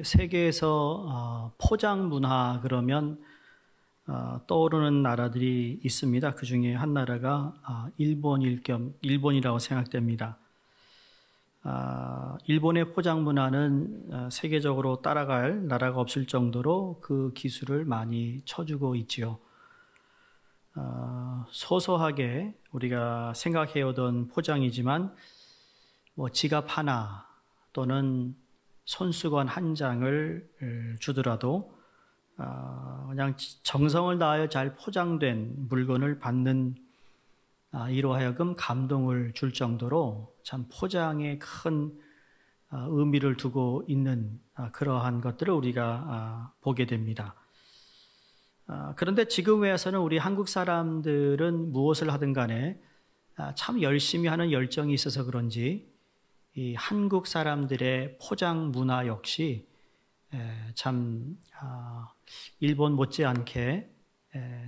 세계에서 포장 문화 그러면 떠오르는 나라들이 있습니다. 그 중에 한 나라가 일본이라고 생각됩니다. 일본의 포장 문화는 세계적으로 따라갈 나라가 없을 정도로 그 기술을 많이 쳐주고 있지요. 소소하게 우리가 생각해오던 포장이지만 지갑 하나 또는 손수건 한 장을 주더라도 그냥 정성을 다하여 잘 포장된 물건을 받는 이로 하여금 감동을 줄 정도로 참 포장에 큰 의미를 두고 있는 그러한 것들을 우리가 보게 됩니다. 그런데 지금에서는 우리 한국 사람들은 무엇을 하든 간에 참 열심히 하는 열정이 있어서 그런지 이 한국 사람들의 포장 문화 역시 참 일본 못지않게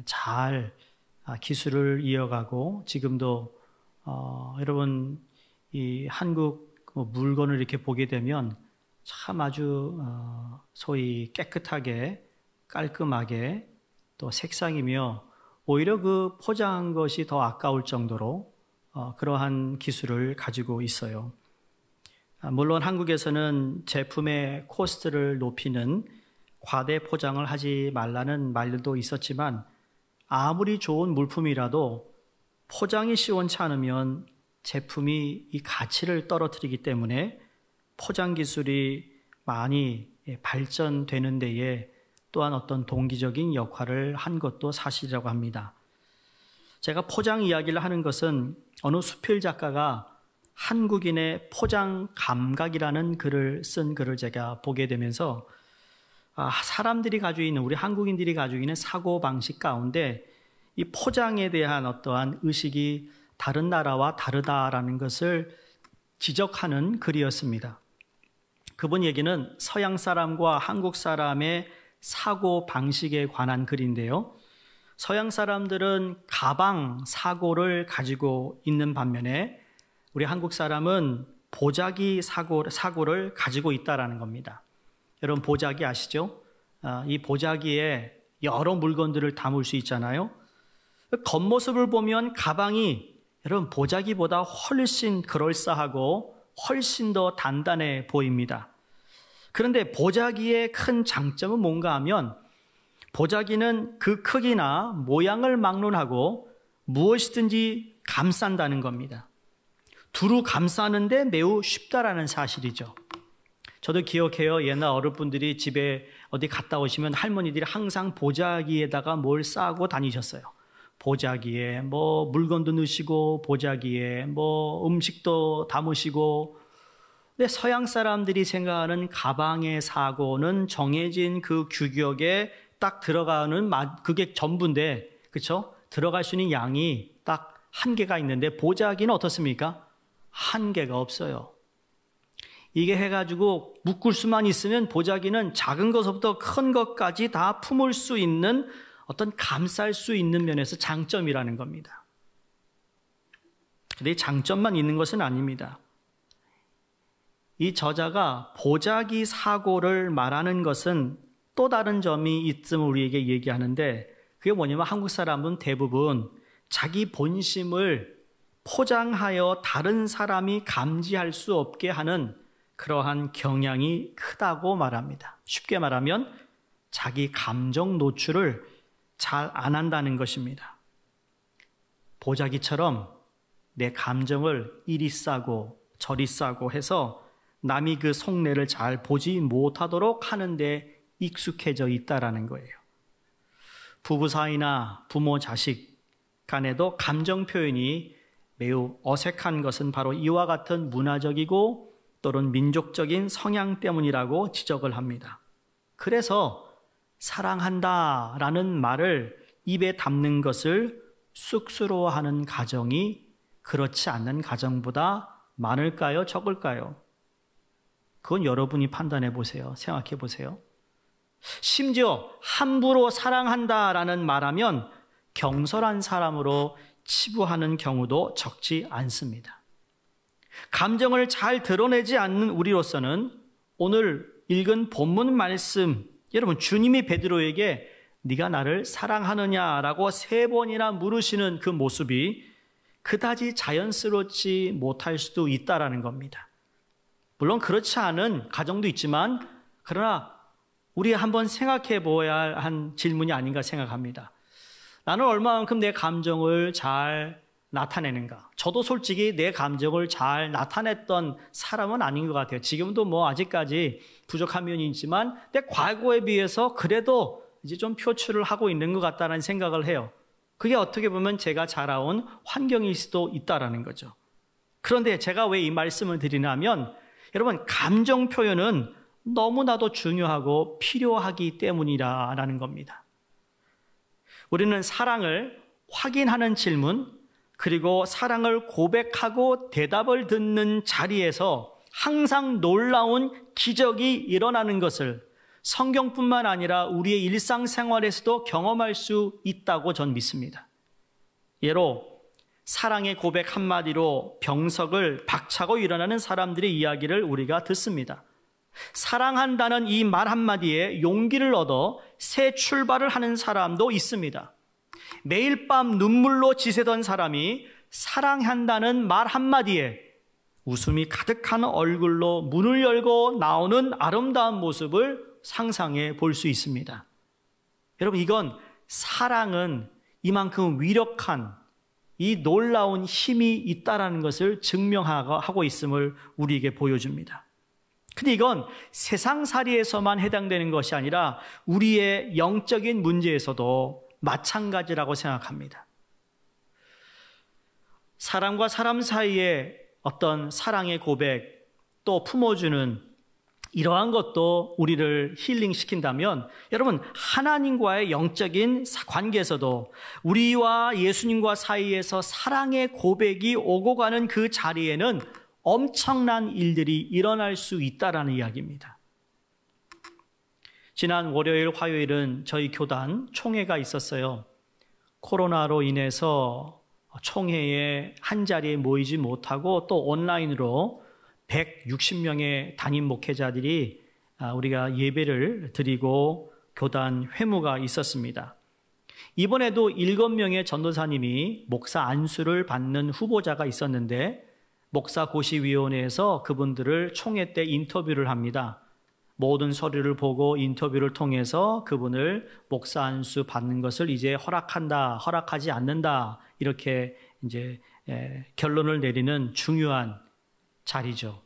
잘 기술을 이어가고 지금도 여러분 이 한국 물건을 이렇게 보게 되면 참 아주 소위 깨끗하게 깔끔하게 또 색상이며 오히려 그 포장한 것이 더 아까울 정도로 그러한 기술을 가지고 있어요. 물론 한국에서는 제품의 코스트를 높이는 과대 포장을 하지 말라는 말도 있었지만 아무리 좋은 물품이라도 포장이 시원치 않으면 제품이 이 가치를 떨어뜨리기 때문에 포장 기술이 많이 발전되는 데에 또한 어떤 동기적인 역할을 한 것도 사실이라고 합니다. 제가 포장 이야기를 하는 것은 어느 수필 작가가 한국인의 포장 감각이라는 글을 쓴 글을 제가 보게 되면서 사람들이 가지고 있는 우리 한국인들이 가지고 있는 사고방식 가운데 이 포장에 대한 어떠한 의식이 다른 나라와 다르다라는 것을 지적하는 글이었습니다. 그분 얘기는 서양 사람과 한국 사람의 사고방식에 관한 글인데요. 서양 사람들은 가방 사고를 가지고 있는 반면에 우리 한국 사람은 보자기 사고를 가지고 있다라는 겁니다. 여러분 보자기 아시죠? 이 보자기에 여러 물건들을 담을 수 있잖아요. 겉모습을 보면 가방이 여러분 보자기보다 훨씬 그럴싸하고 훨씬 더 단단해 보입니다. 그런데 보자기의 큰 장점은 뭔가 하면 보자기는 그 크기나 모양을 막론하고 무엇이든지 감싼다는 겁니다. 두루 감싸는데 매우 쉽다라는 사실이죠. 저도 기억해요. 옛날 어른분들이 집에 어디 갔다 오시면 할머니들이 항상 보자기에다가 뭘 싸고 다니셨어요. 보자기에 물건도 넣으시고 보자기에 음식도 담으시고. 근데 서양 사람들이 생각하는 가방의 사고는 정해진 그 규격에 딱 들어가는 그게 전부인데, 그렇죠? 들어갈 수 있는 양이 딱 한계가 있는데 보자기는 어떻습니까? 한계가 없어요. 이게 해가지고 묶을 수만 있으면 보자기는 작은 것부터 큰 것까지 다 품을 수 있는 어떤 감쌀 수 있는 면에서 장점이라는 겁니다. 근데 이 장점만 있는 것은 아닙니다. 이 저자가 보자기 사고를 말하는 것은 또 다른 점이 있음을 우리에게 얘기하는데 그게 뭐냐면 한국 사람은 대부분 자기 본심을 포장하여 다른 사람이 감지할 수 없게 하는 그러한 경향이 크다고 말합니다. 쉽게 말하면 자기 감정 노출을 잘 안 한다는 것입니다. 보자기처럼 내 감정을 이리 싸고 저리 싸고 해서 남이 그 속내를 잘 보지 못하도록 하는데 익숙해져 있다라는 거예요. 부부 사이나 부모 자식 간에도 감정 표현이 매우 어색한 것은 바로 이와 같은 문화적이고 또는 민족적인 성향 때문이라고 지적을 합니다. 그래서 사랑한다라는 말을 입에 담는 것을 쑥스러워하는 가정이 그렇지 않는 가정보다 많을까요? 적을까요? 그건 여러분이 판단해 보세요. 생각해 보세요. 심지어 함부로 사랑한다라는 말하면 경솔한 사람으로 치부하는 경우도 적지 않습니다. 감정을 잘 드러내지 않는 우리로서는 오늘 읽은 본문 말씀, 여러분 주님이 베드로에게 네가 나를 사랑하느냐라고 3번이나 물으시는 그 모습이 그다지 자연스럽지 못할 수도 있다라는 겁니다. 물론 그렇지 않은 가정도 있지만 그러나 우리 한번 생각해 보아야 한 질문이 아닌가 생각합니다. 나는 얼마만큼 내 감정을 잘 나타내는가? 저도 솔직히 내 감정을 잘 나타냈던 사람은 아닌 것 같아요. 지금도 뭐 아직까지 부족한 면이 있지만 내 과거에 비해서 그래도 이제 좀 표출을 하고 있는 것 같다는 생각을 해요. 그게 어떻게 보면 제가 자라온 환경일 수도 있다라는 거죠. 그런데 제가 왜 이 말씀을 드리냐면 여러분 감정 표현은 너무나도 중요하고 필요하기 때문이라는 겁니다. 우리는 사랑을 확인하는 질문 그리고 사랑을 고백하고 대답을 듣는 자리에서 항상 놀라운 기적이 일어나는 것을 성경뿐만 아니라 우리의 일상생활에서도 경험할 수 있다고 전 믿습니다. 예로 사랑의 고백 한마디로 병석을 박차고 일어나는 사람들의 이야기를 우리가 듣습니다. 사랑한다는 이 말 한마디에 용기를 얻어 새 출발을 하는 사람도 있습니다. 매일 밤 눈물로 지새던 사람이 사랑한다는 말 한마디에 웃음이 가득한 얼굴로 문을 열고 나오는 아름다운 모습을 상상해 볼 수 있습니다. 여러분 이건 사랑은 이만큼 위력한 이 놀라운 힘이 있다는 것을 증명하고 있음을 우리에게 보여줍니다. 근데 이건 세상살이에서만 해당되는 것이 아니라 우리의 영적인 문제에서도 마찬가지라고 생각합니다. 사람과 사람 사이에 어떤 사랑의 고백 또 품어주는 이러한 것도 우리를 힐링시킨다면 여러분 하나님과의 영적인 관계에서도 우리와 예수님과 사이에서 사랑의 고백이 오고 가는 그 자리에는 엄청난 일들이 일어날 수 있다라는 이야기입니다. 지난 월요일, 화요일은 저희 교단 총회가 있었어요. 코로나로 인해서 총회에 한 자리에 모이지 못하고 또 온라인으로 160명의 담임 목회자들이 우리가 예배를 드리고 교단 회무가 있었습니다. 이번에도 7명의 전도사님이 목사 안수를 받는 후보자가 있었는데 목사고시위원회에서 그분들을 총회 때 인터뷰를 합니다. 모든 서류를 보고 인터뷰를 통해서 그분을 목사 안수 받는 것을 이제 허락한다, 허락하지 않는다 이렇게 이제 결론을 내리는 중요한 자리죠.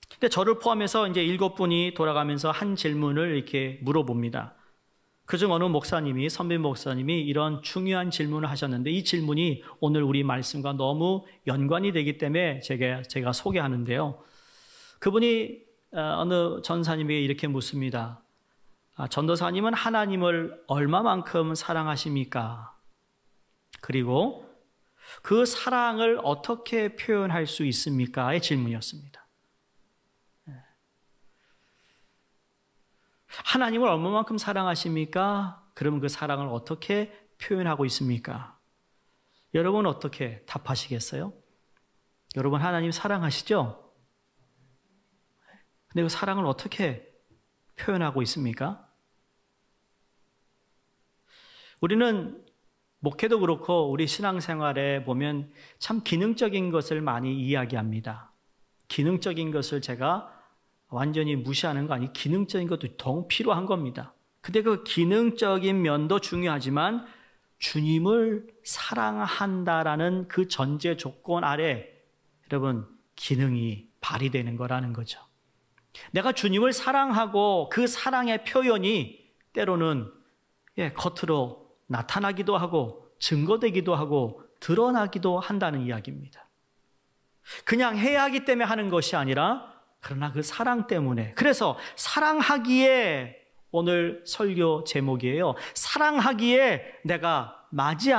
근데 저를 포함해서 이제 7분이 돌아가면서 한 질문을 이렇게 물어봅니다. 그중 어느 목사님이, 선배 목사님이 이런 중요한 질문을 하셨는데 이 질문이 오늘 우리 말씀과 너무 연관이 되기 때문에 제가 소개하는데요. 그분이 어느 전사님에게 이렇게 묻습니다. 전도사님은 하나님을 얼마만큼 사랑하십니까? 그리고 그 사랑을 어떻게 표현할 수 있습니까? 의 질문이었습니다. 하나님을 얼마만큼 사랑하십니까? 그러면 그 사랑을 어떻게 표현하고 있습니까? 여러분 어떻게 답하시겠어요? 여러분 하나님 사랑하시죠? 근데 그 사랑을 어떻게 표현하고 있습니까? 우리는 목회도 그렇고 우리 신앙생활에 보면 참 기능적인 것을 많이 이야기합니다. 기능적인 것을 제가 완전히 무시하는 거 아니고 기능적인 것도 더 필요한 겁니다. 근데 그 기능적인 면도 중요하지만 주님을 사랑한다라는 그 전제 조건 아래 여러분 기능이 발휘되는 거라는 거죠. 내가 주님을 사랑하고 그 사랑의 표현이 때로는 겉으로 나타나기도 하고 증거되기도 하고 드러나기도 한다는 이야기입니다. 그냥 해야 하기 때문에 하는 것이 아니라 그러나 그 사랑 때문에. 그래서 사랑하기에 오늘 설교 제목이에요. 사랑하기에 내가 마다하지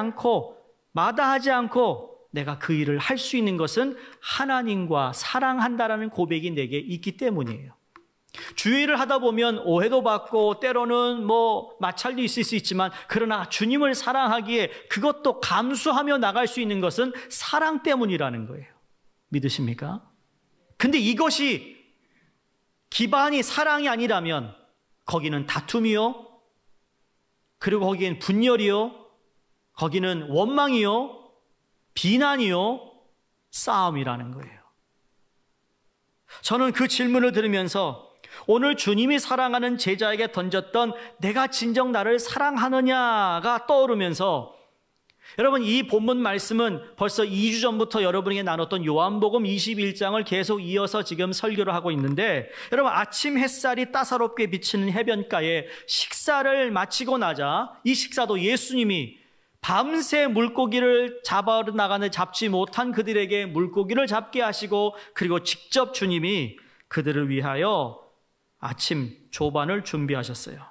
않고 내가 그 일을 할 수 있는 것은 하나님과 사랑한다라는 고백이 내게 있기 때문이에요. 주의를 하다 보면 오해도 받고 때로는 마찰도 있을 수 있지만 그러나 주님을 사랑하기에 그것도 감수하며 나갈 수 있는 것은 사랑 때문이라는 거예요. 믿으십니까? 근데 이것이 기반이 사랑이 아니라면 거기는 다툼이요, 그리고 거기엔 분열이요, 거기는 원망이요, 비난이요, 싸움이라는 거예요. 저는 그 질문을 들으면서 오늘 주님이 사랑하는 제자에게 던졌던 내가 진정 나를 사랑하느냐가 떠오르면서, 여러분, 이 본문 말씀은 벌써 2주 전부터 여러분에게 나눴던 요한복음 21장을 계속 이어서 지금 설교를 하고 있는데, 여러분, 아침 햇살이 따사롭게 비치는 해변가에 식사를 마치고 나자, 이 식사도 예수님이 밤새 물고기를 잡아나가는 잡지 못한 그들에게 물고기를 잡게 하시고, 그리고 직접 주님이 그들을 위하여 아침 조반을 준비하셨어요.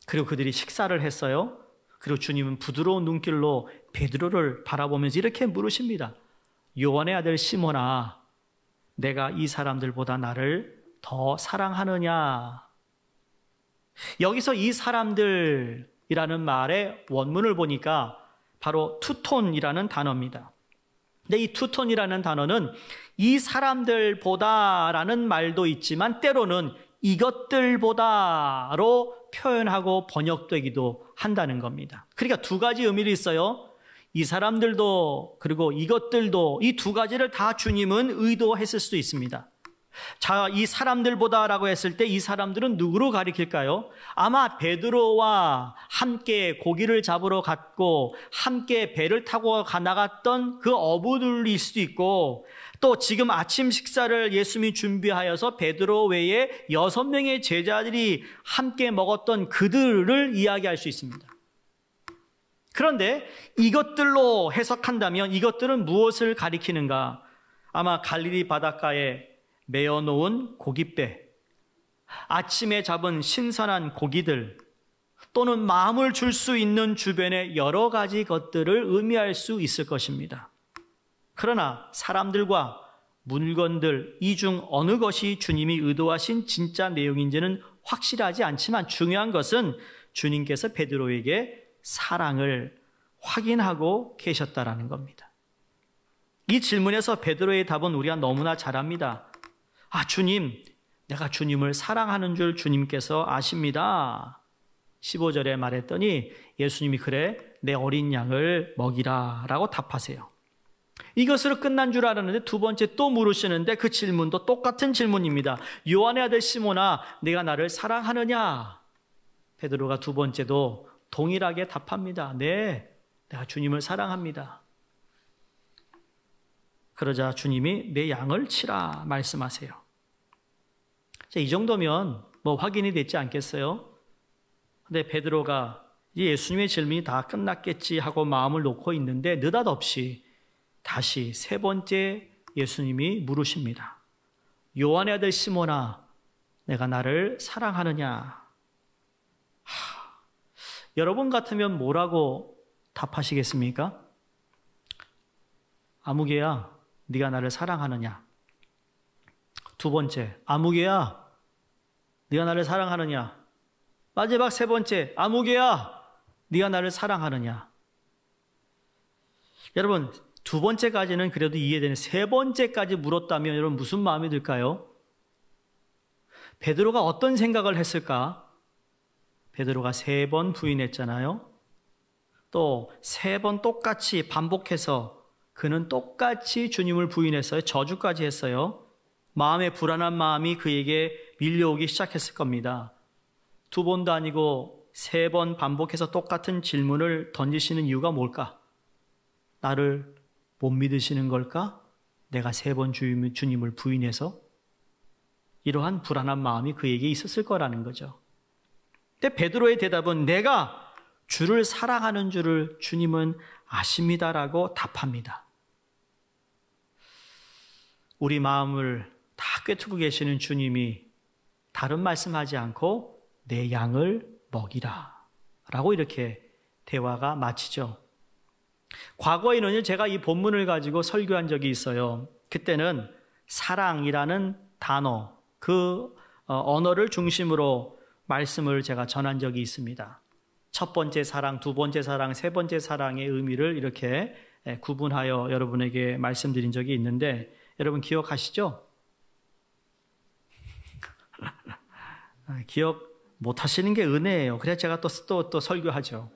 그리고 그들이 식사를 했어요. 그리고 주님은 부드러운 눈길로 베드로를 바라보면서 이렇게 물으십니다. 요한의 아들 시몬아, 내가 이 사람들보다 나를 더 사랑하느냐? 여기서 이 사람들이라는 말의 원문을 보니까 바로 투톤이라는 단어입니다. 근데 이 투톤이라는 단어는 이 사람들보다라는 말도 있지만 때로는 이것들보다로 표현하고 번역되기도 한다는 겁니다. 그러니까 두 가지 의미를 있어요. 이 사람들도 그리고 이것들도, 이 두 가지를 다 주님은 의도했을 수도 있습니다. 자, 이 사람들보다라고 했을 때 이 사람들은 누구로 가리킬까요? 아마 베드로와 함께 고기를 잡으러 갔고 함께 배를 타고 나갔던 그 어부들일 수도 있고, 또 지금 아침 식사를 예수님이 준비하여서 베드로 외에 6명의 제자들이 함께 먹었던 그들을 이야기할 수 있습니다. 그런데 이것들로 해석한다면 이것들은 무엇을 가리키는가? 아마 갈릴리 바닷가에 메어놓은 고깃배, 아침에 잡은 신선한 고기들, 또는 마음을 줄 수 있는 주변의 여러 가지 것들을 의미할 수 있을 것입니다. 그러나 사람들과 물건들, 이 중 어느 것이 주님이 의도하신 진짜 내용인지는 확실하지 않지만 중요한 것은 주님께서 베드로에게 사랑을 확인하고 계셨다라는 겁니다. 이 질문에서 베드로의 답은 우리가 너무나 잘 압니다. 아, 주님, 내가 주님을 사랑하는 줄 주님께서 아십니다. 15절에 말했더니 예수님이 그래, 내 어린 양을 먹이라 라고 답하세요. 이것으로 끝난 줄 알았는데 두 번째 또 물으시는데 그 질문도 똑같은 질문입니다. 요한의 아들 시몬아, 내가 나를 사랑하느냐? 베드로가 두 번째도 동일하게 답합니다. 네, 내가 주님을 사랑합니다. 그러자 주님이 내 양을 치라 말씀하세요. 자, 이 정도면 뭐 확인이 됐지 않겠어요? 근데 베드로가 예수님의 질문이 다 끝났겠지 하고 마음을 놓고 있는데 느닷없이 다시 세 번째 예수님이 물으십니다. 요한의 아들 시몬아, 내가 나를 사랑하느냐? 여러분 같으면 뭐라고 답하시겠습니까? 아무개야, 네가 나를 사랑하느냐? 두 번째, 아무개야, 네가 나를 사랑하느냐? 마지막 세 번째, 아무개야, 네가 나를 사랑하느냐? 여러분, 두 번째까지는 그래도 이해되는, 세 번째까지 물었다면 여러분 무슨 마음이 들까요? 베드로가 어떤 생각을 했을까? 베드로가 3번 부인했잖아요. 또 3번 똑같이 반복해서 그는 똑같이 주님을 부인했어요. 저주까지 했어요. 마음의 불안한 마음이 그에게 밀려오기 시작했을 겁니다. 2번도 아니고 3번 반복해서 똑같은 질문을 던지시는 이유가 뭘까? 나를 못 믿으시는 걸까? 내가 3번 주님을 부인해서? 이러한 불안한 마음이 그에게 있었을 거라는 거죠. 근데 베드로의 대답은 내가 주를 사랑하는 줄을 주님은 아십니다라고 답합니다. 우리 마음을 다 꿰뚫고 계시는 주님이 다른 말씀하지 않고 내 양을 먹이라 라고 이렇게 대화가 마치죠. 과거에는 제가 이 본문을 가지고 설교한 적이 있어요. 그때는 사랑이라는 단어, 그 언어를 중심으로 말씀을 제가 전한 적이 있습니다. 첫 번째 사랑, 두 번째 사랑, 세 번째 사랑의 의미를 이렇게 구분하여 여러분에게 말씀드린 적이 있는데 여러분 기억하시죠? 기억 못 하시는 게 은혜예요. 그래서 제가 또 설교하죠.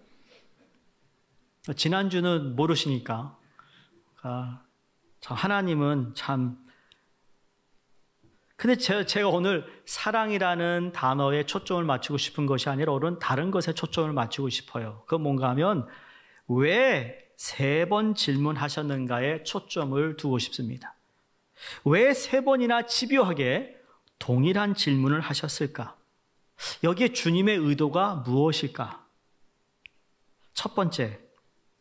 지난주는 모르시니까. 하나님은 참. 근데 제가 오늘 사랑이라는 단어에 초점을 맞추고 싶은 것이 아니라 오늘은 다른 것에 초점을 맞추고 싶어요. 그건 뭔가 하면 왜 3번 질문하셨는가에 초점을 두고 싶습니다. 왜 3번이나 집요하게 동일한 질문을 하셨을까? 여기에 주님의 의도가 무엇일까? 첫 번째,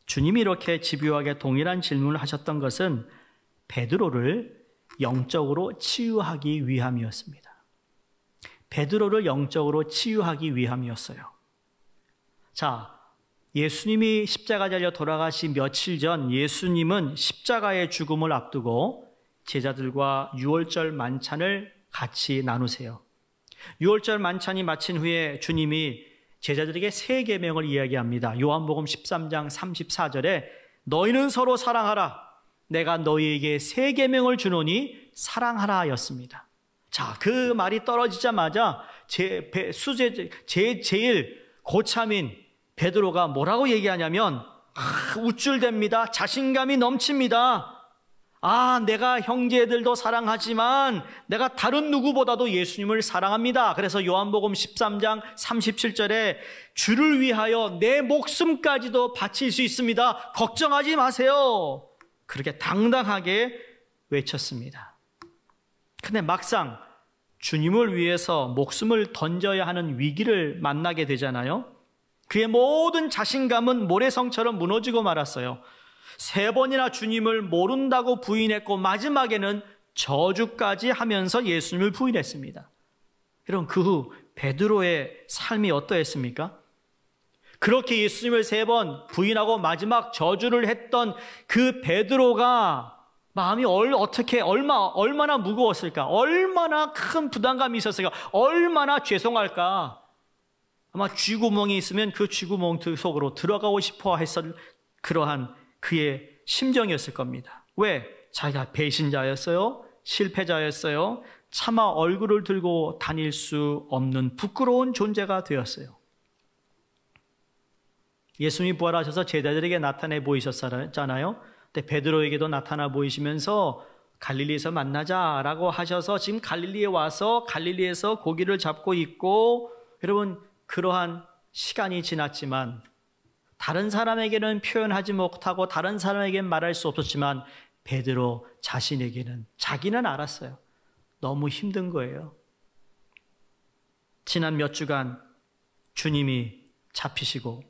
주님이 이렇게 집요하게 동일한 질문을 하셨던 것은 베드로를 영적으로 치유하기 위함이었습니다. 베드로를 영적으로 치유하기 위함이었어요. 자, 예수님이 십자가 달려 돌아가시 며칠 전 예수님은 십자가의 죽음을 앞두고 제자들과 유월절 만찬을 같이 나누세요. 유월절 만찬이 마친 후에 주님이 제자들에게 세 계명을 이야기합니다. 요한복음 13장 34절에 너희는 서로 사랑하라. 내가 너희에게 세 계명을 주노니 사랑하라 였습니다. 자, 그 말이 떨어지자마자 제일 고참인 베드로가 뭐라고 얘기하냐면 우쭐댑니다. 자신감이 넘칩니다. 내가 형제들도 사랑하지만 내가 다른 누구보다도 예수님을 사랑합니다. 그래서 요한복음 13장 37절에 주를 위하여 내 목숨까지도 바칠 수 있습니다. 걱정하지 마세요. 그렇게 당당하게 외쳤습니다. 근데 막상 주님을 위해서 목숨을 던져야 하는 위기를 만나게 되잖아요. 그의 모든 자신감은 모래성처럼 무너지고 말았어요. 3번이나 주님을 모른다고 부인했고 마지막에는 저주까지 하면서 예수님을 부인했습니다. 여러분, 그 후 베드로의 삶이 어떠했습니까? 그렇게 예수님을 3번 부인하고 마지막 저주를 했던 그 베드로가 마음이 얼마나 무거웠을까? 얼마나 큰 부담감이 있었을까? 얼마나 죄송할까? 아마 쥐구멍이 있으면 그 쥐구멍 속으로 들어가고 싶어 했을 그러한 그의 심정이었을 겁니다. 왜? 자기가 배신자였어요? 실패자였어요? 차마 얼굴을 들고 다닐 수 없는 부끄러운 존재가 되었어요. 예수님이 부활하셔서 제자들에게 나타내 보이셨잖아요. 근데 베드로에게도 나타나 보이시면서 갈릴리에서 만나자라고 하셔서 지금 갈릴리에 와서 갈릴리에서 고기를 잡고 있고, 여러분, 그러한 시간이 지났지만 다른 사람에게는 표현하지 못하고 다른 사람에게는 말할 수 없었지만 베드로 자신에게는 자기는 알았어요. 너무 힘든 거예요. 지난 몇 주간 주님이 잡히시고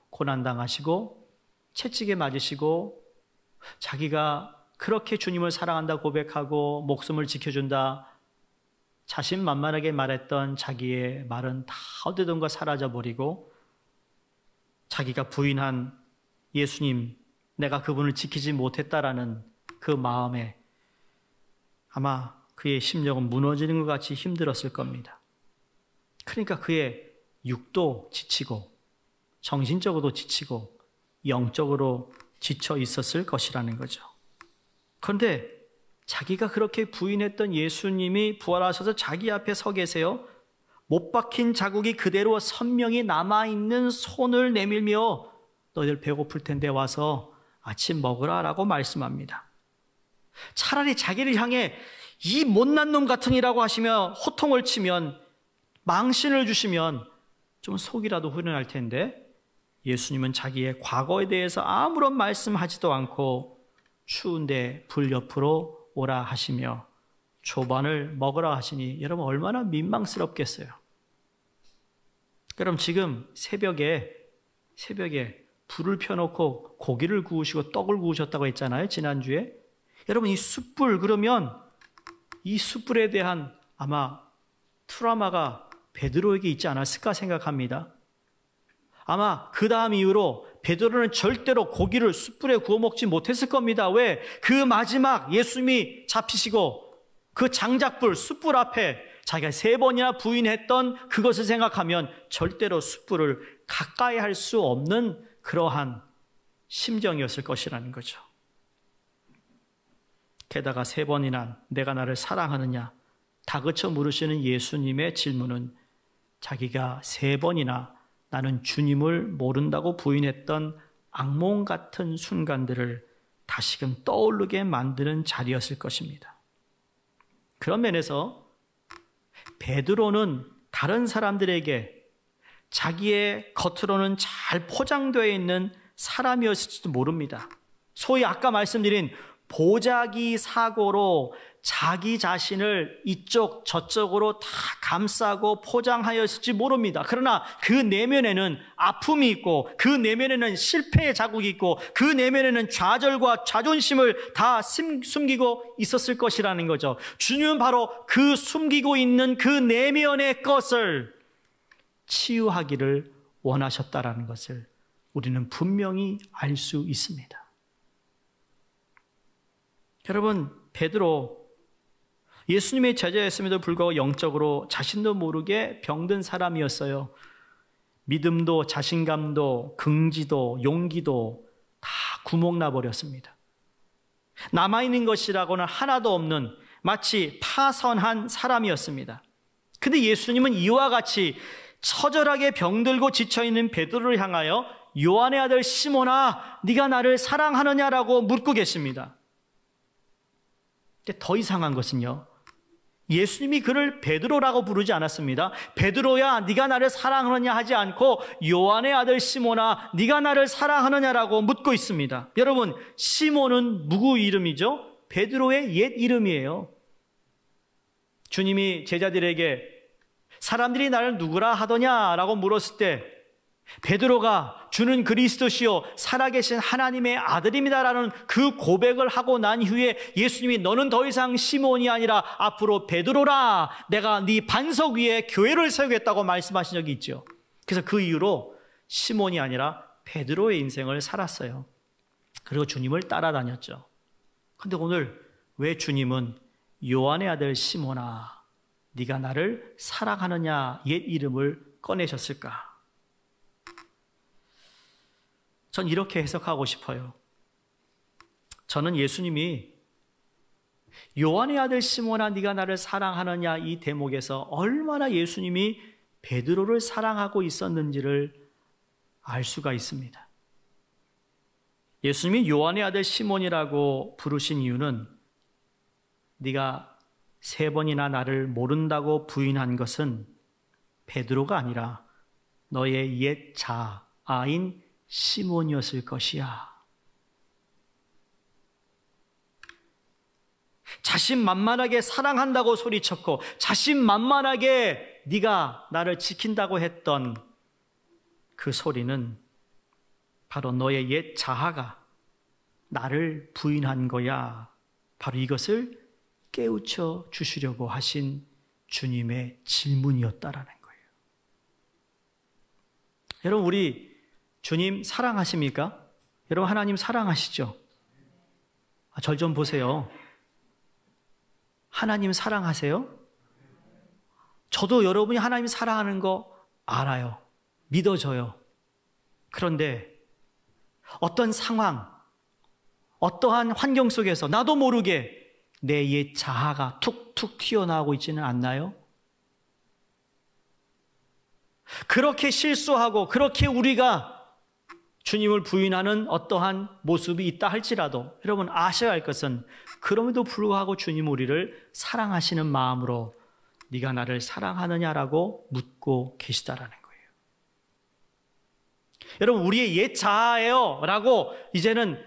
고난당하시고 채찍에 맞으시고 자기가 그렇게 주님을 사랑한다 고백하고 목숨을 지켜준다 자신만만하게 말했던 자기의 말은 다 어디든가 사라져버리고 자기가 부인한 예수님, 내가 그분을 지키지 못했다라는 그 마음에 아마 그의 심령은 무너지는 것 같이 힘들었을 겁니다. 그러니까 그의 육도 지치고 정신적으로도 지치고 영적으로 지쳐 있었을 것이라는 거죠. 그런데 자기가 그렇게 부인했던 예수님이 부활하셔서 자기 앞에 서 계세요. 못 박힌 자국이 그대로 선명히 남아있는 손을 내밀며 너희들 배고플 텐데 와서 아침 먹으라 라고 말씀합니다. 차라리 자기를 향해 이 못난 놈 같은 이라고 하시며 호통을 치면 망신을 주시면 좀 속이라도 후련할 텐데 예수님은 자기의 과거에 대해서 아무런 말씀하지도 않고 추운데 불 옆으로 오라 하시며 초반을 먹으라 하시니 여러분 얼마나 민망스럽겠어요. 그럼 지금 새벽에 불을 펴놓고 고기를 구우시고 떡을 구우셨다고 했잖아요. 지난주에. 여러분 이 숯불 그러면 이 숯불에 대한 아마 트라우마가 베드로에게 있지 않았을까 생각합니다. 아마 그 다음 이후로 베드로는 절대로 고기를 숯불에 구워 먹지 못했을 겁니다. 왜? 그 마지막 예수님이 잡히시고 그 장작불, 숯불 앞에 자기가 3번이나 부인했던 그것을 생각하면 절대로 숯불을 가까이 할 수 없는 그러한 심정이었을 것이라는 거죠. 게다가 3번이나 내가 나를 사랑하느냐 다그쳐 물으시는 예수님의 질문은 자기가 3번이나 나는 주님을 모른다고 부인했던 악몽 같은 순간들을 다시금 떠오르게 만드는 자리였을 것입니다. 그런 면에서 베드로는 다른 사람들에게 자기의 겉으로는 잘 포장되어 있는 사람이었을지도 모릅니다. 소위 아까 말씀드린 보자기 사고로 자기 자신을 이쪽 저쪽으로 다 감싸고 포장하였을지 모릅니다. 그러나 그 내면에는 아픔이 있고 그 내면에는 실패의 자국이 있고 그 내면에는 좌절과 자존심을 다 숨기고 있었을 것이라는 거죠. 주님은 바로 그 숨기고 있는 그 내면의 것을 치유하기를 원하셨다라는 것을 우리는 분명히 알 수 있습니다. 여러분, 베드로 예수님의 제자였음에도 불구하고 영적으로 자신도 모르게 병든 사람이었어요. 믿음도 자신감도 긍지도 용기도 다 구멍나 버렸습니다. 남아있는 것이라고는 하나도 없는 마치 파선한 사람이었습니다. 근데 예수님은 이와 같이 처절하게 병들고 지쳐있는 베드로를 향하여 요한의 아들 시몬아, 네가 나를 사랑하느냐라고 묻고 계십니다. 근데 더 이상한 것은요, 예수님이 그를 베드로라고 부르지 않았습니다. 베드로야, 네가 나를 사랑하느냐 하지 않고 요한의 아들 시몬아, 네가 나를 사랑하느냐라고 묻고 있습니다. 여러분, 시몬은 누구 이름이죠? 베드로의 옛 이름이에요. 주님이 제자들에게 사람들이 나를 누구라 하더냐라고 물었을 때 베드로가 주는 그리스도시요 살아계신 하나님의 아들입니다라는 그 고백을 하고 난 후에 예수님이 너는 더 이상 시몬이 아니라 앞으로 베드로라, 내가 네 반석 위에 교회를 세우겠다고 말씀하신 적이 있죠. 그래서 그 이후로 시몬이 아니라 베드로의 인생을 살았어요. 그리고 주님을 따라다녔죠. 그런데 오늘 왜 주님은 요한의 아들 시몬아, 네가 나를 사랑하느냐 옛 이름을 꺼내셨을까? 전 이렇게 해석하고 싶어요. 저는 예수님이 요한의 아들 시몬아 네가 나를 사랑하느냐 이 대목에서 얼마나 예수님이 베드로를 사랑하고 있었는지를 알 수가 있습니다. 예수님이 요한의 아들 시몬이라고 부르신 이유는 네가 3번이나 나를 모른다고 부인한 것은 베드로가 아니라 너의 옛 자아인 시몬이었을 것이야. 자신만만하게 사랑한다고 소리쳤고 자신만만하게 네가 나를 지킨다고 했던 그 소리는 바로 너의 옛 자아가 나를 부인한 거야. 바로 이것을 깨우쳐 주시려고 하신 주님의 질문이었다라는 거예요. 여러분, 우리 주님 사랑하십니까? 여러분, 하나님 사랑하시죠? 절 좀 보세요. 하나님 사랑하세요? 저도 여러분이 하나님 사랑하는 거 알아요. 믿어져요. 그런데 어떤 상황, 어떠한 환경 속에서 나도 모르게 내 옛 자아가 툭툭 튀어나오고 있지는 않나요? 그렇게 실수하고 그렇게 우리가 주님을 부인하는 어떠한 모습이 있다 할지라도 여러분 아셔야 할 것은 그럼에도 불구하고 주님 우리를 사랑하시는 마음으로 네가 나를 사랑하느냐라고 묻고 계시다라는 거예요. 여러분, 우리의 옛 자아예요 라고 이제는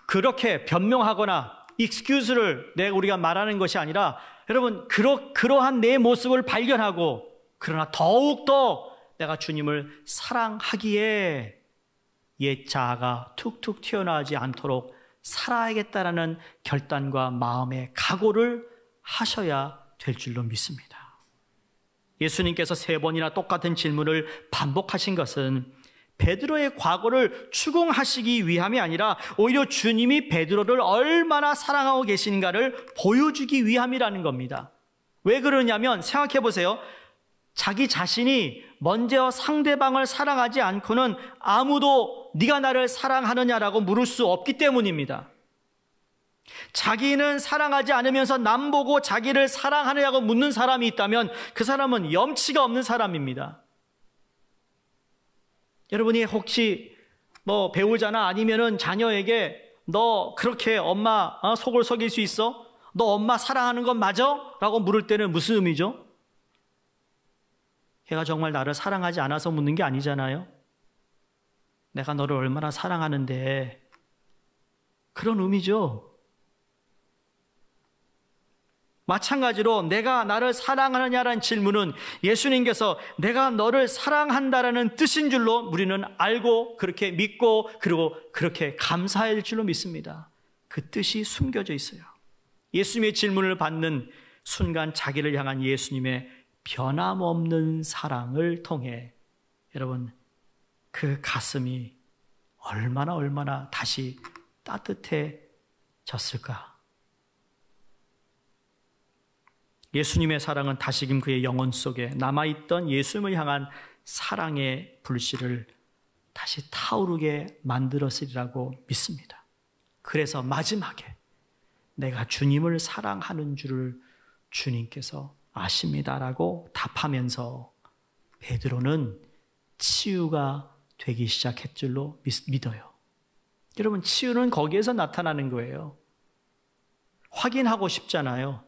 그렇게 변명하거나 excuse를 우리가 말하는 것이 아니라 여러분, 그러한 내 모습을 발견하고 그러나 더욱더 내가 주님을 사랑하기에 옛 자아가 툭툭 튀어나오지 않도록 살아야겠다라는 결단과 마음의 각오를 하셔야 될 줄로 믿습니다. 예수님께서 3번이나 똑같은 질문을 반복하신 것은 베드로의 과거를 추궁하시기 위함이 아니라 오히려 주님이 베드로를 얼마나 사랑하고 계신가를 보여주기 위함이라는 겁니다. 왜 그러냐면 생각해 보세요. 자기 자신이 먼저 상대방을 사랑하지 않고는 아무도 네가 나를 사랑하느냐라고 물을 수 없기 때문입니다. 자기는 사랑하지 않으면서 남 보고 자기를 사랑하느냐고 묻는 사람이 있다면 그 사람은 염치가 없는 사람입니다. 여러분이 혹시 뭐 배우자나 아니면은 자녀에게 너 그렇게 엄마 속을 속일 수 있어? 너 엄마 사랑하는 건 맞아? 라고 물을 때는 무슨 의미죠? 걔가 정말 나를 사랑하지 않아서 묻는 게 아니잖아요. 내가 너를 얼마나 사랑하는데, 그런 의미죠. 마찬가지로 내가 나를 사랑하느냐라는 질문은 예수님께서 내가 너를 사랑한다라는 뜻인 줄로 우리는 알고 그렇게 믿고 그리고 그렇게 감사할 줄로 믿습니다. 그 뜻이 숨겨져 있어요. 예수님의 질문을 받는 순간 자기를 향한 예수님의 변함없는 사랑을 통해 여러분 그 가슴이 얼마나 다시 따뜻해졌을까? 예수님의 사랑은 다시금 그의 영혼 속에 남아있던 예수님을 향한 사랑의 불씨를 다시 타오르게 만들었으리라고 믿습니다. 그래서 마지막에 내가 주님을 사랑하는 줄을 주님께서 아십니다라고 답하면서 베드로는 치유가 되기 시작했 줄로 믿어요. 여러분, 치유는 거기에서 나타나는 거예요. 확인하고 싶잖아요.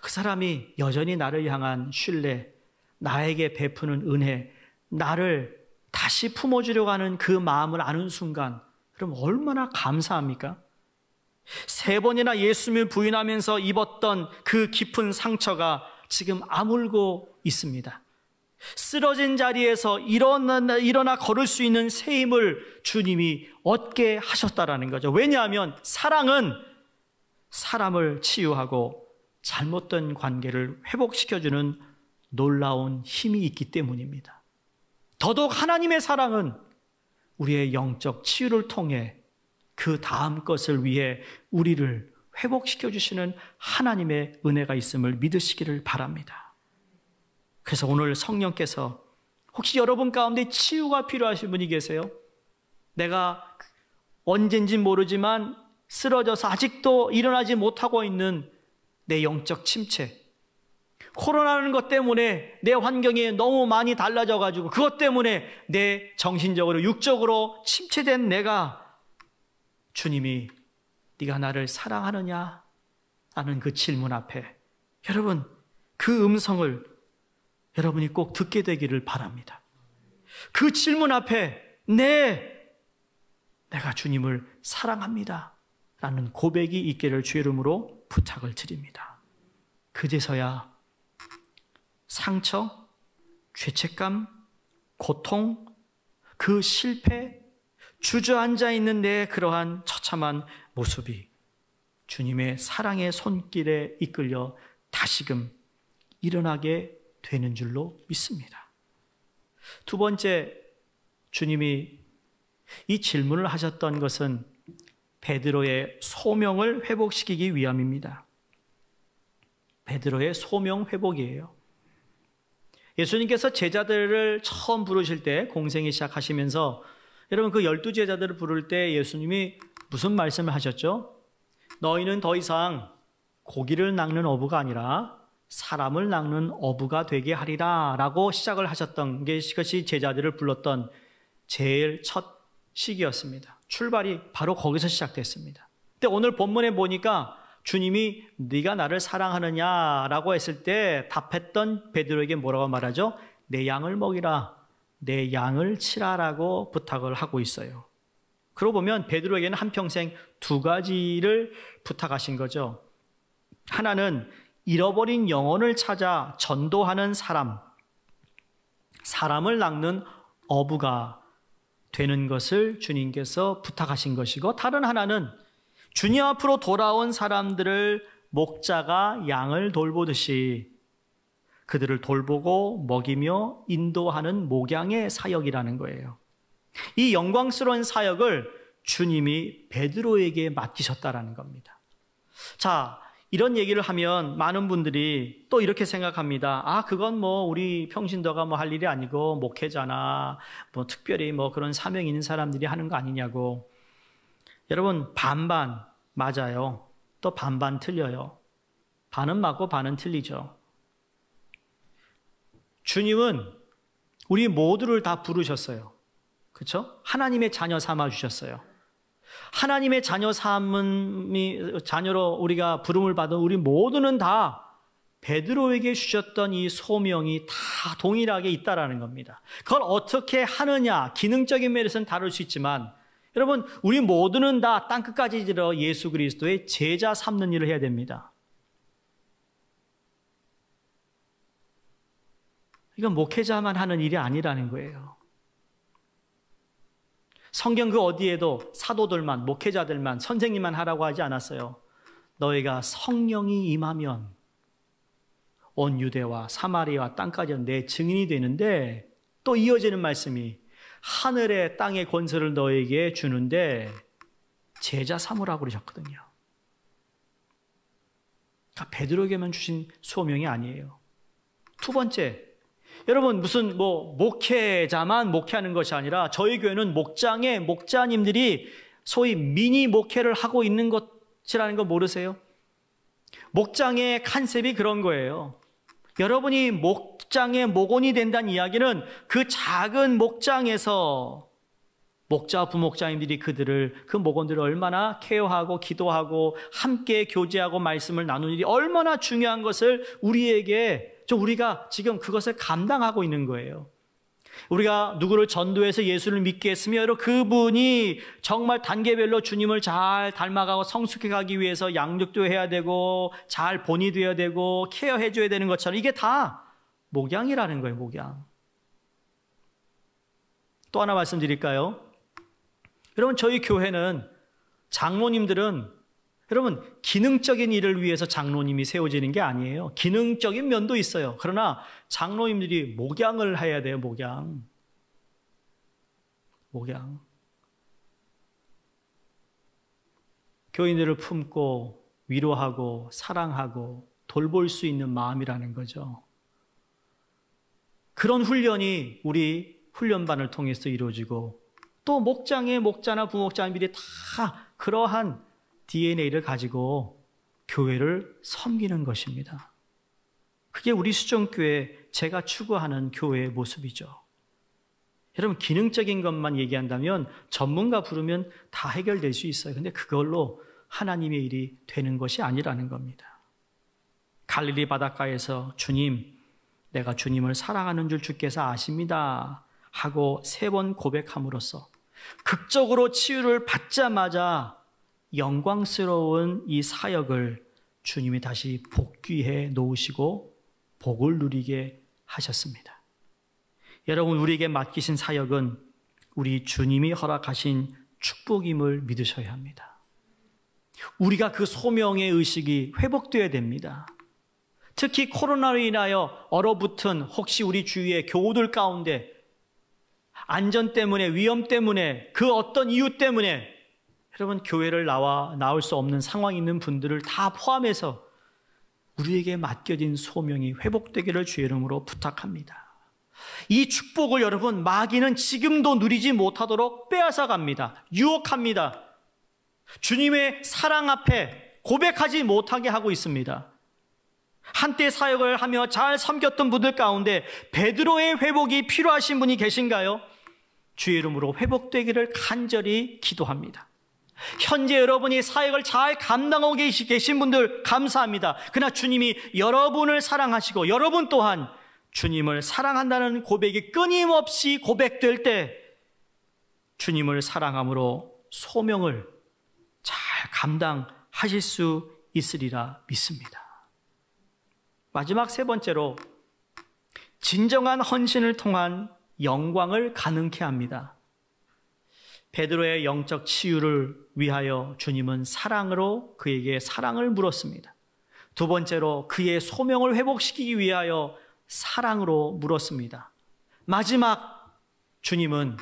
그 사람이 여전히 나를 향한 신뢰, 나에게 베푸는 은혜, 나를 다시 품어주려고 하는 그 마음을 아는 순간, 그럼 얼마나 감사합니까? 3번이나 예수님을 부인하면서 입었던 그 깊은 상처가 지금 아물고 있습니다. 쓰러진 자리에서 일어나 걸을 수 있는 새 힘을 주님이 얻게 하셨다라는 거죠. 왜냐하면 사랑은 사람을 치유하고 잘못된 관계를 회복시켜주는 놀라운 힘이 있기 때문입니다. 더더욱 하나님의 사랑은 우리의 영적 치유를 통해 그 다음 것을 위해 우리를 회복시켜주시는 하나님의 은혜가 있음을 믿으시기를 바랍니다. 그래서 오늘 성령께서 혹시 여러분 가운데 치유가 필요하신 분이 계세요? 내가 언젠지 모르지만 쓰러져서 아직도 일어나지 못하고 있는 내 영적 침체, 코로나라는 것 때문에 내 환경이 너무 많이 달라져가지고 그것 때문에 내 정신적으로 육적으로 침체된 내가 주님이 네가 나를 사랑하느냐? 라는 그 질문 앞에 여러분 그 음성을 여러분이 꼭 듣게 되기를 바랍니다. 그 질문 앞에 내가 주님을 사랑합니다 라는 고백이 있기를 주의 이름으로 부탁을 드립니다. 그제서야 상처, 죄책감, 고통, 그 실패, 주저앉아 있는 내 그러한 처참한 모습이 주님의 사랑의 손길에 이끌려 다시금 일어나게 되는 줄로 믿습니다. 두 번째, 주님이 이 질문을 하셨던 것은 베드로의 소명을 회복시키기 위함입니다. 베드로의 소명 회복이에요. 예수님께서 제자들을 처음 부르실 때 공생이 시작하시면서 여러분 그 12제자들을 부를 때 예수님이 무슨 말씀을 하셨죠? 너희는 더 이상 고기를 낚는 어부가 아니라 사람을 낚는 어부가 되게 하리라 라고 시작을 하셨던 것이 제자들을 불렀던 제일 첫 시기였습니다. 출발이 바로 거기서 시작됐습니다. 근데 오늘 본문에 보니까 주님이 네가 나를 사랑하느냐라고 했을 때 답했던 베드로에게 뭐라고 말하죠? 내 양을 먹이라, 내 양을 치라라고 부탁을 하고 있어요. 그러고 보면 베드로에게는 한평생 2가지를 부탁하신 거죠. 하나는 잃어버린 영혼을 찾아 전도하는 사람을 낚는 어부가 되는 것을 주님께서 부탁하신 것이고, 다른 하나는 주님 앞으로 돌아온 사람들을 목자가 양을 돌보듯이 그들을 돌보고 먹이며 인도하는 목양의 사역이라는 거예요. 이 영광스러운 사역을 주님이 베드로에게 맡기셨다라는 겁니다. 자, 이런 얘기를 하면 많은 분들이 또 이렇게 생각합니다. 아, 그건 뭐 우리 평신도가 뭐 할 일이 아니고 목회자나 뭐 특별히 뭐 그런 사명 있는 사람들이 하는 거 아니냐고. 여러분, 반반 맞아요. 또 반반 틀려요. 반은 맞고 반은 틀리죠. 주님은 우리 모두를 다 부르셨어요. 그렇죠? 하나님의 자녀 삼아 주셨어요. 하나님의 자녀로 우리가 부름을 받은 우리 모두는 다 베드로에게 주셨던 이 소명이 다 동일하게 있다라는 겁니다. 그걸 어떻게 하느냐, 기능적인 면에서는 다룰 수 있지만, 여러분, 우리 모두는 다 땅끝까지 이르러 예수 그리스도의 제자 삼는 일을 해야 됩니다. 이건 목회자만 하는 일이 아니라는 거예요. 성경 그 어디에도 사도들만, 목회자들만, 선생님만 하라고 하지 않았어요. 너희가 성령이 임하면 온 유대와 사마리아와 땅까지 내 증인이 되는데, 또 이어지는 말씀이 하늘의 땅의 권세를 너에게 주는데 제자 삼으라고 그러셨거든요. 그러니까 베드로에게만 주신 소명이 아니에요. 두 번째, 여러분 무슨 목회자만 목회하는 것이 아니라 저희 교회는 목장의 목자님들이 소위 미니 목회를 하고 있는 것이라는 거 모르세요? 목장의 컨셉이 그런 거예요. 여러분이 목장의 목원이 된다는 이야기는 그 작은 목장에서 목자, 부목자님들이 그 목원들을 얼마나 케어하고 기도하고 함께 교제하고 말씀을 나누는 일이 얼마나 중요한 것을 우리가 지금 그것을 감당하고 있는 거예요. 우리가 누구를 전도해서 예수를 믿게 했으며 여러분 그분이 정말 단계별로 주님을 잘 닮아가고 성숙해 가기 위해서 양육도 해야 되고 잘 본이 되어야 되고 케어해 줘야 되는 것처럼 이게 다 목양이라는 거예요. 목양. 또 하나 말씀드릴까요? 여러분 저희 교회는 장로님들은 여러분 기능적인 일을 위해서 장로님이 세워지는 게 아니에요. 기능적인 면도 있어요. 그러나 장로님들이 목양을 해야 돼요. 목양. 교인들을 품고 위로하고 사랑하고 돌볼 수 있는 마음이라는 거죠. 그런 훈련이 우리 훈련반을 통해서 이루어지고 또 목장의 목자나 부목자님들이 다 그러한 DNA를 가지고 교회를 섬기는 것입니다. 그게 우리 수정교회 제가 추구하는 교회의 모습이죠. 여러분 기능적인 것만 얘기한다면 전문가 부르면 다 해결될 수 있어요. 근데 그걸로 하나님의 일이 되는 것이 아니라는 겁니다. 갈릴리 바닷가에서 주님, 내가 주님을 사랑하는 줄 주께서 아십니다 하고 3번 고백함으로써 극적으로 치유를 받자마자 영광스러운 이 사역을 주님이 다시 복귀해 놓으시고 복을 누리게 하셨습니다. 여러분 우리에게 맡기신 사역은 우리 주님이 허락하신 축복임을 믿으셔야 합니다. 우리가 그 소명의 의식이 회복되어야 됩니다. 특히 코로나로 인하여 얼어붙은 혹시 우리 주위의 교우들 가운데 안전 때문에 위험 때문에 그 어떤 이유 때문에 여러분 교회를 나올 수 없는 상황이 있는 분들을 다 포함해서 우리에게 맡겨진 소명이 회복되기를 주의 이름으로 부탁합니다. 이 축복을 여러분 마귀는 지금도 누리지 못하도록 빼앗아갑니다. 유혹합니다. 주님의 사랑 앞에 고백하지 못하게 하고 있습니다. 한때 사역을 하며 잘 섬겼던 분들 가운데 베드로의 회복이 필요하신 분이 계신가요? 주의 이름으로 회복되기를 간절히 기도합니다. 현재 여러분이 사역을 잘 감당하고 계신 분들 감사합니다. 그러나 주님이 여러분을 사랑하시고 여러분 또한 주님을 사랑한다는 고백이 끊임없이 고백될 때 주님을 사랑함으로 소명을 잘 감당하실 수 있으리라 믿습니다. 마지막 3번째로 진정한 헌신을 통한 영광을 가능케 합니다. 베드로의 영적 치유를 위하여 주님은 사랑으로 그에게 사랑을 물었습니다. 2번째로 그의 소명을 회복시키기 위하여 사랑으로 물었습니다. 마지막 주님은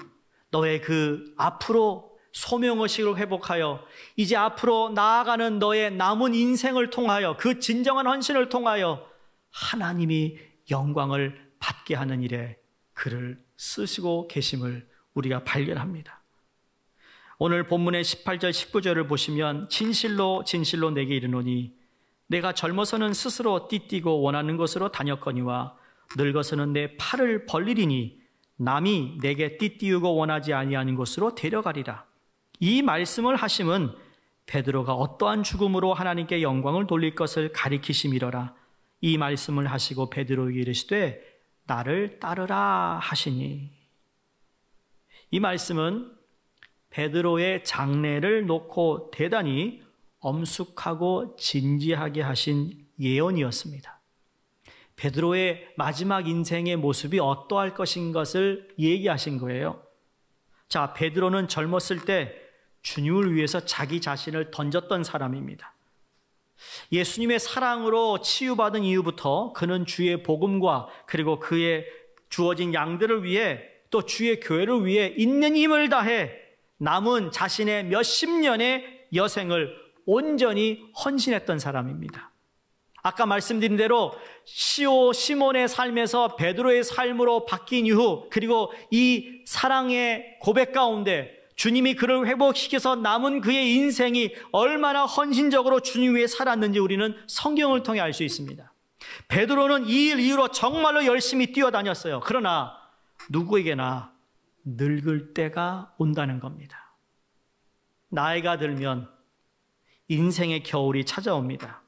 너의 그 앞으로 소명의식을 회복하여 이제 앞으로 나아가는 너의 남은 인생을 통하여 그 진정한 헌신을 통하여 하나님이 영광을 받게 하는 일에 그를 쓰시고 계심을 우리가 발견합니다. 오늘 본문의 18절 19절을 보시면 진실로 진실로 내게 이르노니 내가 젊어서는 스스로 띠띠고 원하는 곳으로 다녔거니와 늙어서는 내 팔을 벌리리니 남이 내게 띠띠우고 원하지 아니하는 곳으로 데려가리라. 이 말씀을 하심은 베드로가 어떠한 죽음으로 하나님께 영광을 돌릴 것을 가리키심이러라. 이 말씀을 하시고 베드로에게 이르시되 나를 따르라 하시니. 이 말씀은 베드로의 장래를 놓고 대단히 엄숙하고 진지하게 하신 예언이었습니다. 베드로의 마지막 인생의 모습이 어떠할 것인 것을 얘기하신 거예요. 자, 베드로는 젊었을 때 주님을 위해서 자기 자신을 던졌던 사람입니다. 예수님의 사랑으로 치유받은 이후부터 그는 주의 복음과 그리고 그의 주어진 양들을 위해 또 주의 교회를 위해 있는 힘을 다해 남은 자신의 몇십 년의 여생을 온전히 헌신했던 사람입니다. 아까 말씀드린 대로 시몬의 삶에서 베드로의 삶으로 바뀐 이후 그리고 이 사랑의 고백 가운데 주님이 그를 회복시켜서 남은 그의 인생이 얼마나 헌신적으로 주님 위해 살았는지 우리는 성경을 통해 알 수 있습니다. 베드로는 이 일 이후로 정말로 열심히 뛰어다녔어요. 그러나 누구에게나 늙을 때가 온다는 겁니다. 나이가 들면 인생의 겨울이 찾아옵니다.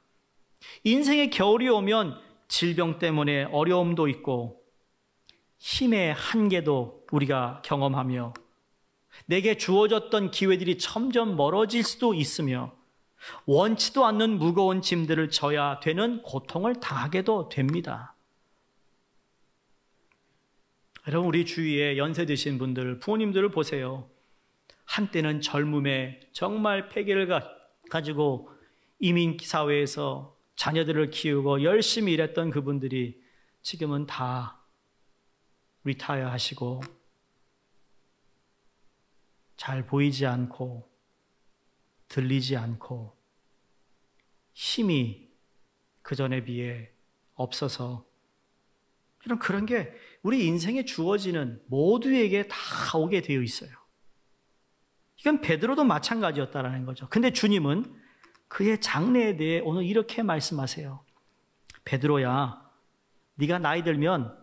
인생의 겨울이 오면 질병 때문에 어려움도 있고 힘의 한계도 우리가 경험하며 내게 주어졌던 기회들이 점점 멀어질 수도 있으며 원치도 않는 무거운 짐들을 져야 되는 고통을 당하게도 됩니다. 여러분, 우리 주위에 연세 드신 분들, 부모님들을 보세요. 한때는 젊음에 정말 패기를 가지고 이민사회에서 자녀들을 키우고 열심히 일했던 그분들이 지금은 다 리타이어 하시고 잘 보이지 않고 들리지 않고 힘이 그전에 비해 없어서 그런 게 우리 인생에 주어지는 모두에게 다 오게 되어 있어요. 이건 베드로도 마찬가지였다라는 거죠. 근데 주님은 그의 장래에 대해 오늘 이렇게 말씀하세요. 베드로야, 네가 나이 들면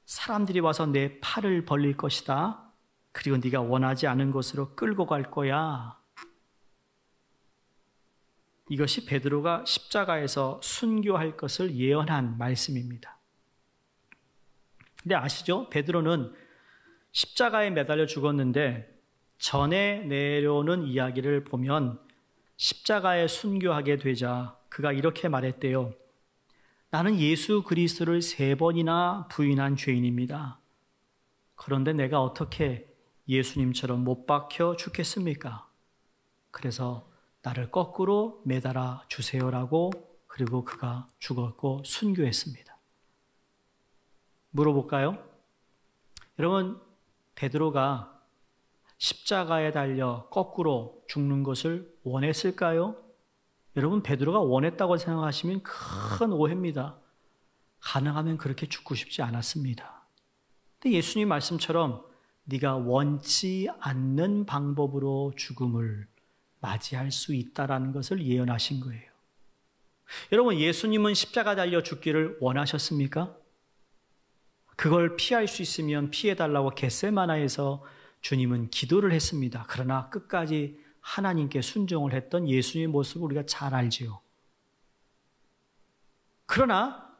사람들이 와서 내 팔을 벌릴 것이다. 그리고 네가 원하지 않은 곳으로 끌고 갈 거야. 이것이 베드로가 십자가에서 순교할 것을 예언한 말씀입니다. 근데 아시죠? 베드로는 십자가에 매달려 죽었는데 전에 내려오는 이야기를 보면 십자가에 순교하게 되자 그가 이렇게 말했대요. 나는 예수 그리스도를 3번이나 부인한 죄인입니다. 그런데 내가 어떻게 예수님처럼 못 박혀 죽겠습니까? 그래서 나를 거꾸로 매달아 주세요라고 그리고 그가 죽었고 순교했습니다. 물어볼까요? 여러분, 베드로가 십자가에 달려 거꾸로 죽는 것을 원했을까요? 여러분, 베드로가 원했다고 생각하시면 큰 오해입니다. 가능하면 그렇게 죽고 싶지 않았습니다. 근데 예수님 말씀처럼 네가 원치 않는 방법으로 죽음을 맞이할 수 있다라는 것을 예언하신 거예요. 여러분, 예수님은 십자가 달려 죽기를 원하셨습니까? 그걸 피할 수 있으면 피해달라고 겟세마나에서 주님은 기도를 했습니다. 그러나 끝까지 하나님께 순종을 했던 예수님의 모습을 우리가 잘 알지요. 그러나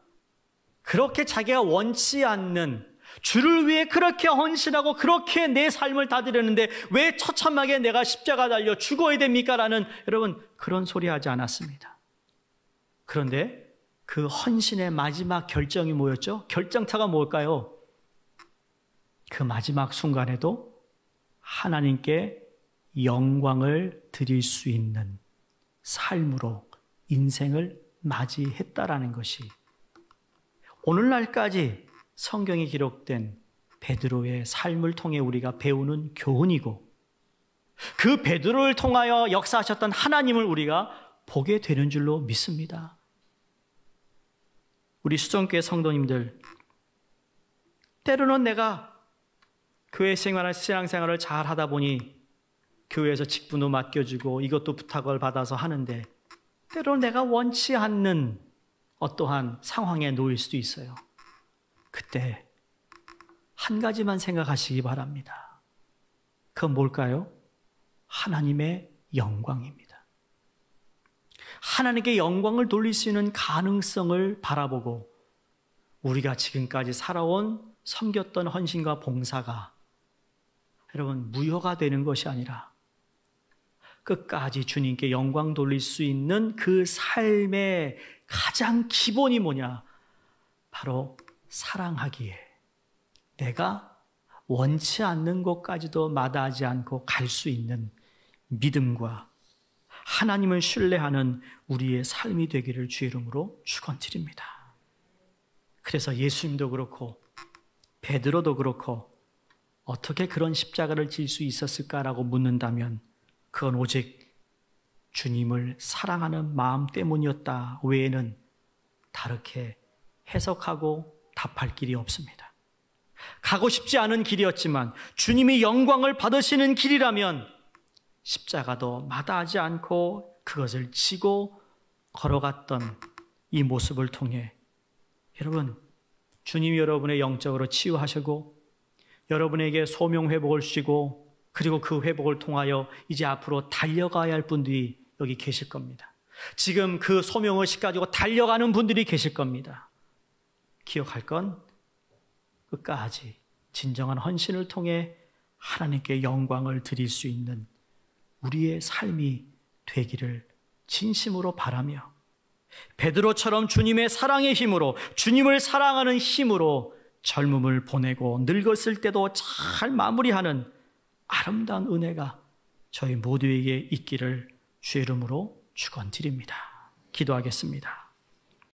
그렇게 자기가 원치 않는 주를 위해 그렇게 헌신하고 그렇게 내 삶을 다 드렸는데 왜 처참하게 내가 십자가 달려 죽어야 됩니까? 라는 여러분 그런 소리 하지 않았습니다. 그런데 그 헌신의 마지막 결정이 뭐였죠? 결정타가 뭘까요? 그 마지막 순간에도 하나님께 영광을 드릴 수 있는 삶으로 인생을 맞이했다라는 것이 오늘날까지 성경에 기록된 베드로의 삶을 통해 우리가 배우는 교훈이고 그 베드로를 통하여 역사하셨던 하나님을 우리가 보게 되는 줄로 믿습니다. 우리 수정교회 성도님들, 때로는 내가 교회 생활을, 신앙생활을 잘 하다 보니 교회에서 직분도 맡겨주고 이것도 부탁을 받아서 하는데 때로 내가 원치 않는 어떠한 상황에 놓일 수도 있어요. 그때 한 가지만 생각하시기 바랍니다. 그건 뭘까요? 하나님의 영광입니다. 하나님께 영광을 돌릴 수 있는 가능성을 바라보고 우리가 지금까지 살아온 섬겼던 헌신과 봉사가 여러분 무효가 되는 것이 아니라 끝까지 주님께 영광 돌릴 수 있는 그 삶의 가장 기본이 뭐냐? 바로 사랑하기에 내가 원치 않는 곳까지도 마다하지 않고 갈 수 있는 믿음과 하나님을 신뢰하는 우리의 삶이 되기를 주의 이름으로 축원드립니다. 그래서 예수님도 그렇고 베드로도 그렇고 어떻게 그런 십자가를 질 수 있었을까라고 묻는다면 그건 오직 주님을 사랑하는 마음 때문이었다 외에는 다르게 해석하고 답할 길이 없습니다. 가고 싶지 않은 길이었지만 주님이 영광을 받으시는 길이라면 십자가도 마다하지 않고 그것을 지고 걸어갔던 이 모습을 통해 여러분, 주님이 여러분의 영적으로 치유하시고 여러분에게 소명 회복을 주시고 그리고 그 회복을 통하여 이제 앞으로 달려가야 할 분들이 여기 계실 겁니다. 지금 그 소명의식 가지고 달려가는 분들이 계실 겁니다. 기억할 건 끝까지 진정한 헌신을 통해 하나님께 영광을 드릴 수 있는 우리의 삶이 되기를 진심으로 바라며 베드로처럼 주님의 사랑의 힘으로 주님을 사랑하는 힘으로 젊음을 보내고 늙었을 때도 잘 마무리하는 아름다운 은혜가 저희 모두에게 있기를 주의 이름으로 축원드립니다. 기도하겠습니다.